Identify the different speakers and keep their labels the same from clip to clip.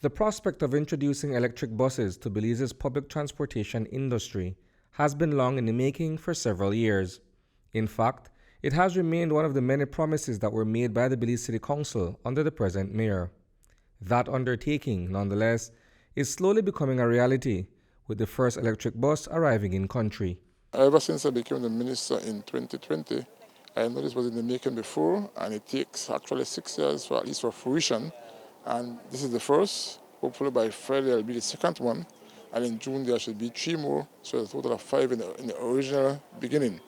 Speaker 1: The prospect of introducing electric buses to Belize's public transportation industry has been long in the making for several years. In fact, it has remained one of the many promises that were made by the Belize City Council under the present mayor. That undertaking, nonetheless, is slowly becoming a reality, with the first electric bus arriving in country.
Speaker 2: Ever since I became the minister in 2020, I know this was in the making before, and it takes actually 6 years for at least for fruition. And this is the first. Hopefully by Friday there will be the second one, and in June there should be 3 more, so a total of 5 in the original beginning.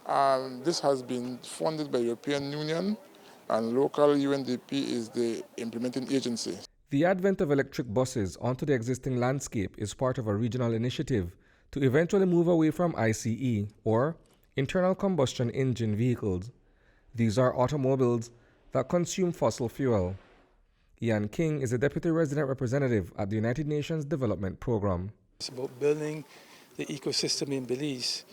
Speaker 2: And this has been funded by the European Union, and local UNDP is the implementing agency.
Speaker 1: The advent of electric buses onto the existing landscape is part of a regional initiative to eventually move away from ICE, or internal combustion engine vehicles. These are automobiles that consume fossil fuel. Ian King is a Deputy Resident Representative at the United Nations Development Programme.
Speaker 3: It's about building the ecosystem in Belize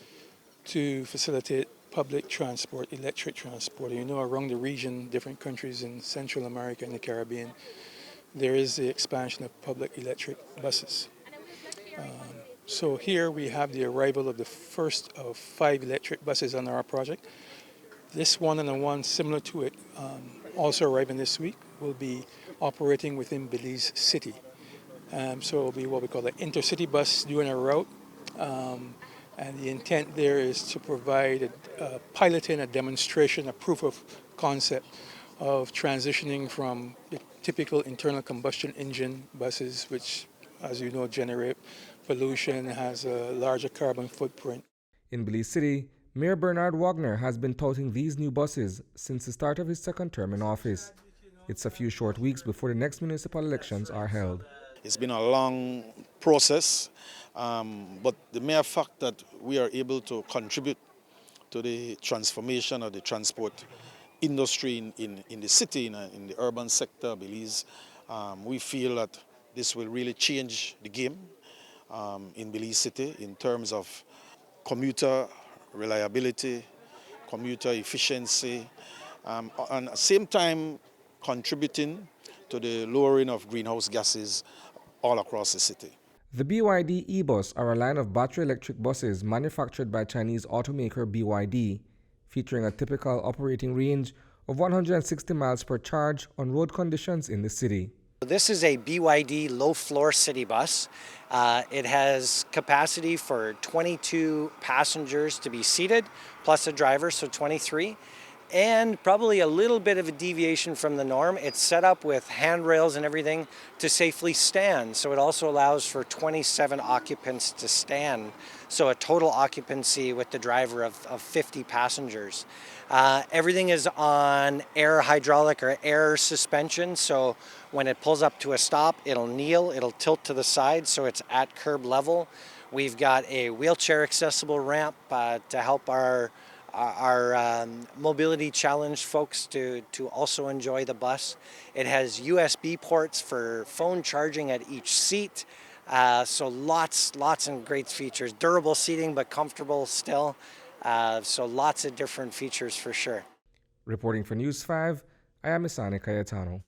Speaker 3: to facilitate public transport, electric transport. You know, around the region, different countries in Central America and the Caribbean, there is the expansion of public electric buses. So here we have the arrival of the first of 5 electric buses on our project. This one and the one similar to it, also arriving this week, will be operating within Belize City. So it will be what we call an intercity bus doing a route. And the intent there is to provide a piloting, a demonstration, a proof of concept of transitioning from the typical internal combustion engine buses, which, as you know, generate pollution, has a larger carbon footprint.
Speaker 1: In Belize City, Mayor Bernard Wagner has been touting these new buses since the start of his second term in office. It's a few short weeks before the next municipal elections are held.
Speaker 4: It's been a long process, but the mere fact that we are able to contribute to the transformation of the transport industry in the city, in the urban sector of Belize, we feel that this will really change the game in Belize City in terms of commuter reliability, commuter efficiency, and at the same time contributing to the lowering of greenhouse gases all across the city.
Speaker 1: The BYD e-bus are a line of battery electric buses manufactured by Chinese automaker BYD, featuring a typical operating range of 160 miles per charge on road conditions in the city.
Speaker 5: This is a BYD low-floor city bus. It has capacity for 22 passengers to be seated, plus a driver, so 23. And probably a little bit of a deviation from the norm. It's set up with handrails and everything to safely stand. So it also allows for 27 occupants to stand. So a total occupancy with the driver of 50 passengers. Everything is on air hydraulic or air suspension. So when it pulls up to a stop, it'll kneel, it'll tilt to the side so it's at curb level. We've got a wheelchair accessible ramp to help our mobility challenged folks to also enjoy the bus. It has USB ports for phone charging at each seat. So lots and great features. Durable seating, but comfortable still. So lots of different features for sure.
Speaker 1: Reporting for News 5, I am Isani Cayetano.